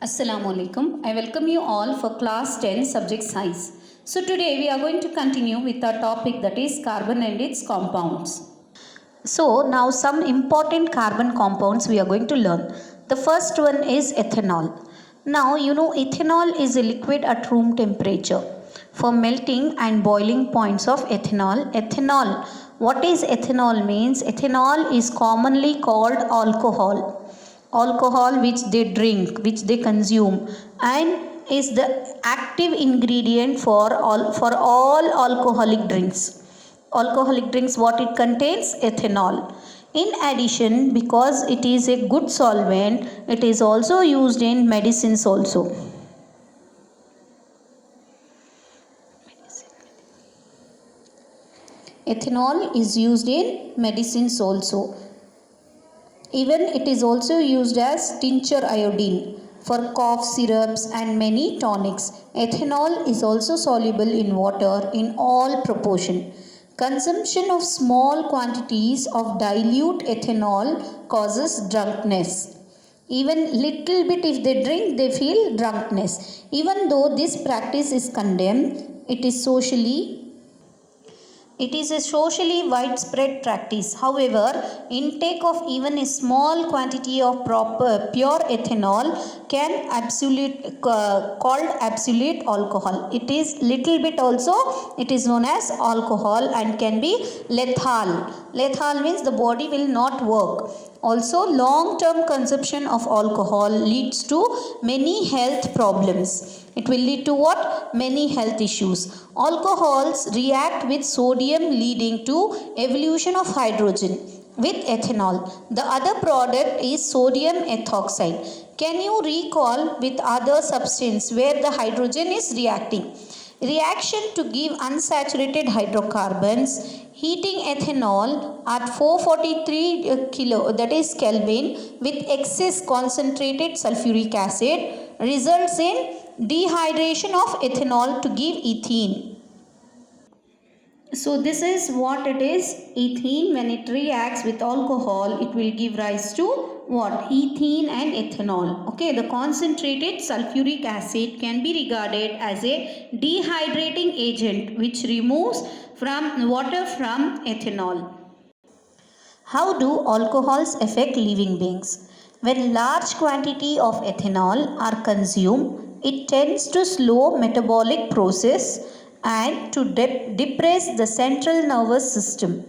Assalamu alaikum. I welcome you all for class 10 subject science. So today we are going to continue with our topic, that is carbon and its compounds. So now some important carbon compounds we are going to learn. The first one is ethanol. Now ethanol is a liquid at room temperature. For melting and boiling points of ethanol. What is ethanol means? Ethanol is commonly called alcohol which they drink, which they consume, and is the active ingredient for all alcoholic drinks. What it contains? Ethanol. In addition, because it is a good solvent, it is also used in medicines also. Ethanol is used in medicines also. Even it is also used as tincture iodine for cough syrups and many tonics. Ethanol is also soluble in water in all proportion. Consumption of small quantities of dilute ethanol causes drunkenness. Even little bit if they drink, they feel drunkenness. Even though this practice is condemned, it is a socially widespread practice. However, intake of even a small quantity of pure ethanol can called absolute alcohol. It is little bit also, it is known as alcohol and can be lethal. Lethal means the body will not work. Also, long-term consumption of alcohol leads to many health problems. It will lead to what? Many health issues. Alcohols react with sodium, leading to evolution of hydrogen with ethanol. The other product is sodium ethoxide. Can you recall with other substance where the hydrogen is reacting? Reaction to give unsaturated hydrocarbons. Heating ethanol at 443 that is Kelvin with excess concentrated sulfuric acid results in dehydration of ethanol to give ethene. So this is what it is. Ethene, when it reacts with alcohol, it will give rise to what? Ethene and ethanol. Okay, the concentrated sulfuric acid can be regarded as a dehydrating agent which removes from water from ethanol. How do alcohols affect living beings? When large quantity of ethanol are consumed, it tends to slow metabolic process and to depress the central nervous system.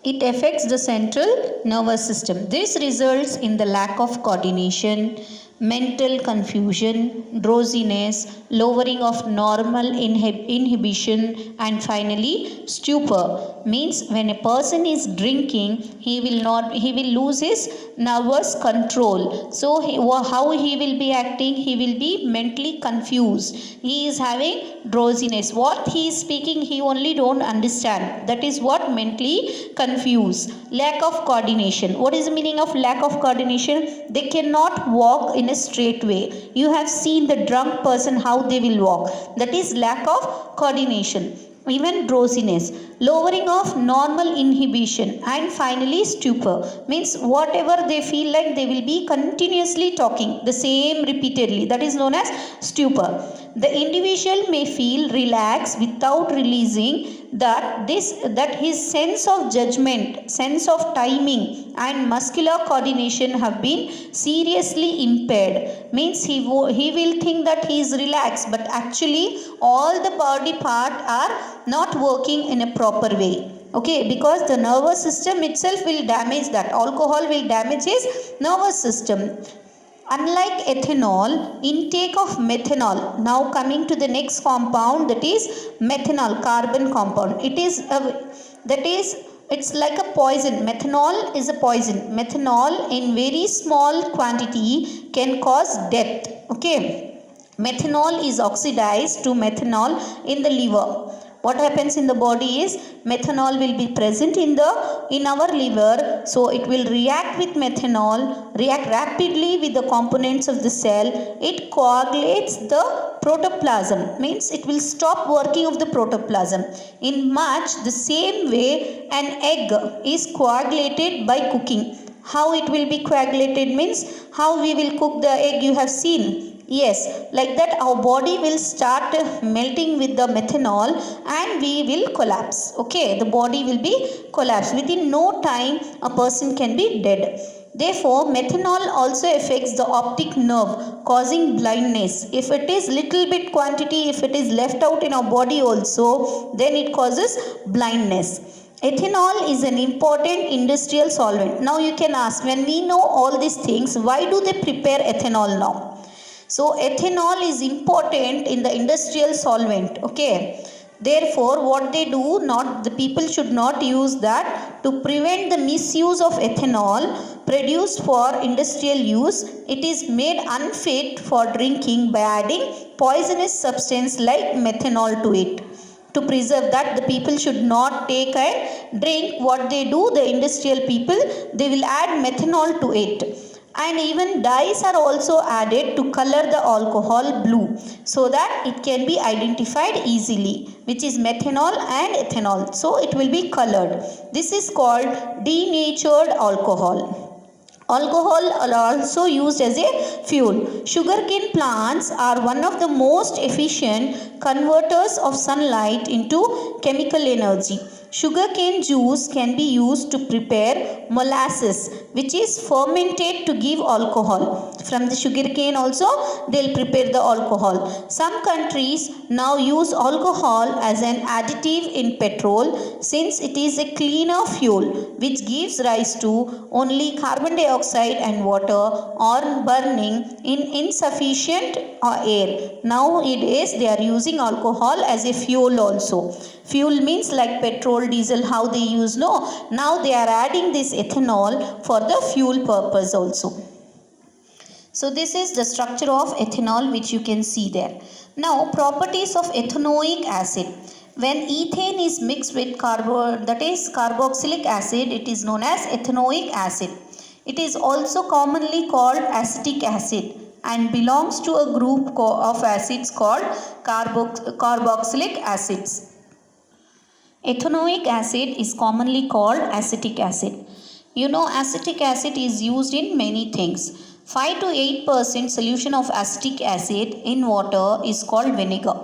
It affects the central nervous system. This results in the lack of coordination, mental confusion, drowsiness, lowering of normal inhibition, and finally stupor. Means when a person is drinking, he will lose his nervous control. So how he will be acting? He will be mentally confused. He is having drowsiness. What he is speaking, he only don't understand. That is what mentally confused. Lack of coordination. What is the meaning of lack of coordination? They cannot walk in a straight way. You have seen the drunk person how they will walk. That is lack of coordination. Even drowsiness, lowering of normal inhibition, and finally stupor. Means whatever they feel like, they will be continuously talking the same repeatedly. That is known as stupor. The individual may feel relaxed without releasing that his sense of judgment, sense of timing, and muscular coordination have been seriously impaired. Means he will think that he is relaxed, but actually all the body parts are not working in a proper way. Okay, because the nervous system itself will damage that. Alcohol will damage his nervous system. Unlike ethanol, intake of methanol. Now coming to the next compound, that is methanol, carbon compound. It's like a poison. Methanol is a poison. Methanol in very small quantity can cause death. Okay. Methanol is oxidized to methanol in the liver. What happens in the body is methanol will be present in our liver, so it will react with methanol, react rapidly with the components of the cell. It coagulates the protoplasm, means it will stop working of the protoplasm. In much the same way an egg is coagulated by cooking. How it will be coagulated means how we will cook the egg, you have seen. Yes, like that our body will start melting with the methanol and we will collapse. Okay, the body will be collapsed. Within no time a person can be dead. Therefore, methanol also affects the optic nerve, causing blindness. If it is little bit quantity, if it is left out in our body also, then it causes blindness. Ethanol is an important industrial solvent. Now you can ask, when we know all these things, why do they prepare ethanol now? So ethanol is important in the industrial solvent. Okay. Therefore, what they do, not the people should not use that. To prevent the misuse of ethanol produced for industrial use, it is made unfit for drinking by adding poisonous substance like methanol to it. To preserve that, the people should not take and drink. What they do, the industrial people, they will add methanol to it. And even dyes are also added to color the alcohol blue so that it can be identified easily, which is methanol and ethanol. So it will be colored. This is called denatured alcohol. Alcohol are also used as a fuel. Sugarcane plants are one of the most efficient converters of sunlight into chemical energy. Sugarcane juice can be used to prepare molasses, which is fermented to give alcohol. From the sugarcane also they will prepare the alcohol. Some countries now use alcohol as an additive in petrol since it is a cleaner fuel which gives rise to only carbon dioxide and water or burning in insufficient air. Nowadays they are using alcohol as a fuel also. Fuel means like petrol, diesel, how they use, no. Now they are adding this ethanol for the fuel purpose also. So this is the structure of ethanol which you can see there. Now properties of ethanoic acid. When ethane is mixed with carboxylic acid, it is known as ethanoic acid. It is also commonly called acetic acid and belongs to a group of acids called carboxylic acids. Ethanoic acid is commonly called acetic acid. You know, acetic acid is used in many things. 5 to 8% solution of acetic acid in water is called vinegar.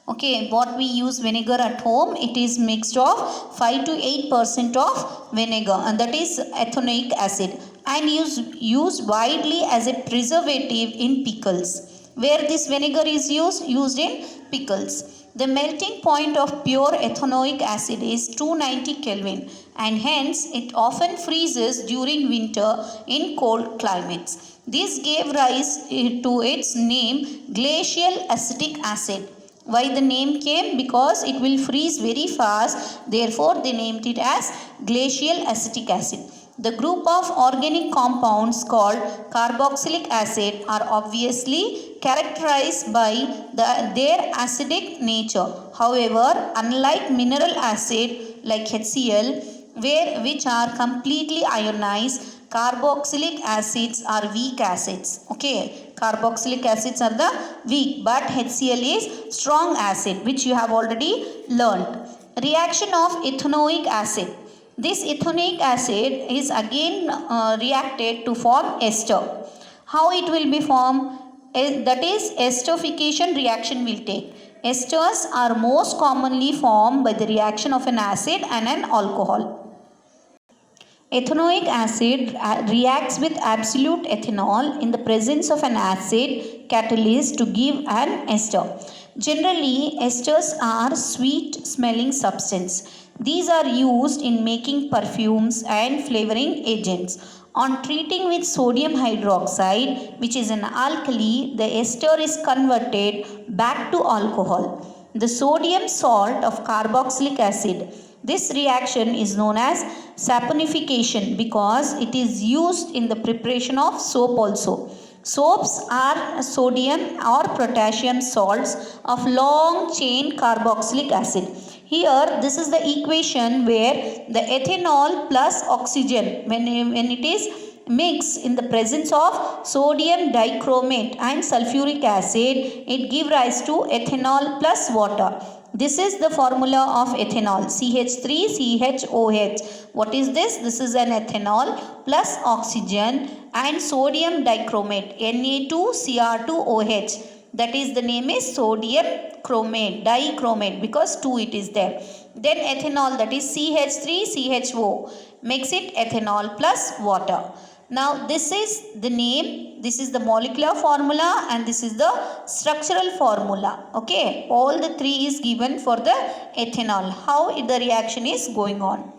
Okay, what we use vinegar at home, it is mixed of 5 to 8% of vinegar, and that is ethanoic acid, and used widely as a preservative in pickles. Where this vinegar is used in pickles. The melting point of pure ethanoic acid is 290 Kelvin, and hence it often freezes during winter in cold climates. This gave rise to its name glacial acetic acid. Why the name came? Because it will freeze very fast, therefore they named it as glacial acetic acid. The group of organic compounds called carboxylic acid are obviously characterized by their acidic nature. However, unlike mineral acid like HCl, which are completely ionized, carboxylic acids are weak acids. Okay, carboxylic acids are the weak, but HCl is strong acid, which you have already learnt. Reaction of ethanoic acid. This ethanoic acid is again reacted to form ester. How it will be formed? That is, esterification reaction will take. Esters are most commonly formed by the reaction of an acid and an alcohol. Ethanoic acid reacts with absolute ethanol in the presence of an acid catalyst to give an ester. Generally, esters are sweet smelling substance. These are used in making perfumes and flavoring agents. On treating with sodium hydroxide, which is an alkali, the ester is converted back to alcohol. The sodium salt of carboxylic acid. This reaction is known as saponification because it is used in the preparation of soap also. Soaps are sodium or potassium salts of long chain carboxylic acid. Here this is the equation where the ethanol plus oxygen, when it is mixed in the presence of sodium dichromate and sulfuric acid, it gives rise to ethanol plus water. This is the formula of ethanol, CH3CHOH. What is this? This is an ethanol plus oxygen and sodium dichromate, Na2Cr2OH. That is, the name is sodium chromate, dichromate, because 2 it is there. Then ethanol, that is CH3CHO, makes it ethanol plus water. Now this is the name, this is the molecular formula, and this is the structural formula. Okay, all the three is given for the ethanol, how the reaction is going on.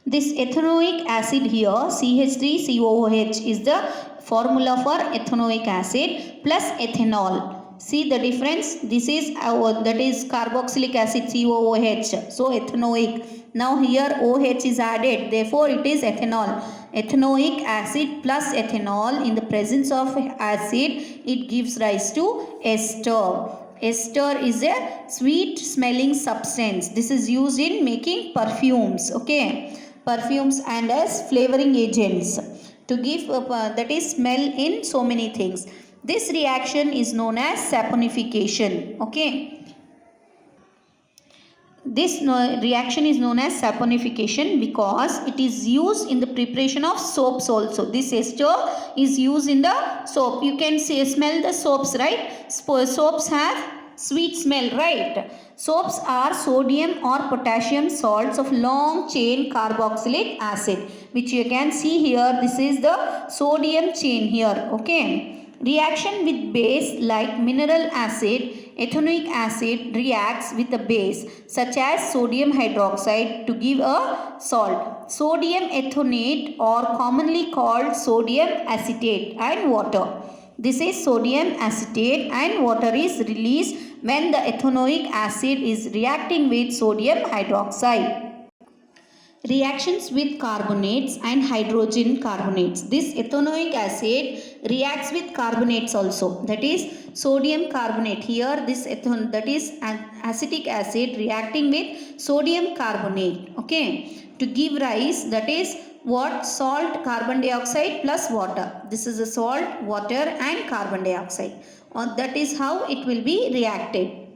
This ethanoic acid here, CH3COOH, is the formula for ethanoic acid plus ethanol. See the difference? This is that is carboxylic acid, COOH. So ethanoic. Now here OH is added, therefore it is ethanol. Ethanoic acid plus ethanol, in the presence of acid, it gives rise to ester. Ester is a sweet smelling substance. This is used in making perfumes. Okay, perfumes and as flavoring agents to give that is smell in so many things. This reaction is known as saponification. Okay, this reaction is known as saponification because it is used in the preparation of soaps also. This ester is used in the soap. You can say, smell the soaps, right? Soaps have sweet smell, right? Soaps are sodium or potassium salts of long chain carboxylic acid, which you can see here. This is the sodium chain here. Okay. Reaction with base like mineral acid, ethanoic acid reacts with a base such as sodium hydroxide to give a salt. Sodium ethonate, or commonly called sodium acetate, and water. This is sodium acetate, and water is released when the ethanoic acid is reacting with sodium hydroxide. Reactions with carbonates and hydrogen carbonates. This ethanoic acid reacts with carbonates also. That is sodium carbonate. Here this that is acetic acid reacting with sodium carbonate. Okay, to give rise, that is what, salt, carbon dioxide plus water. This is a salt, water and carbon dioxide. That is how it will be reacted.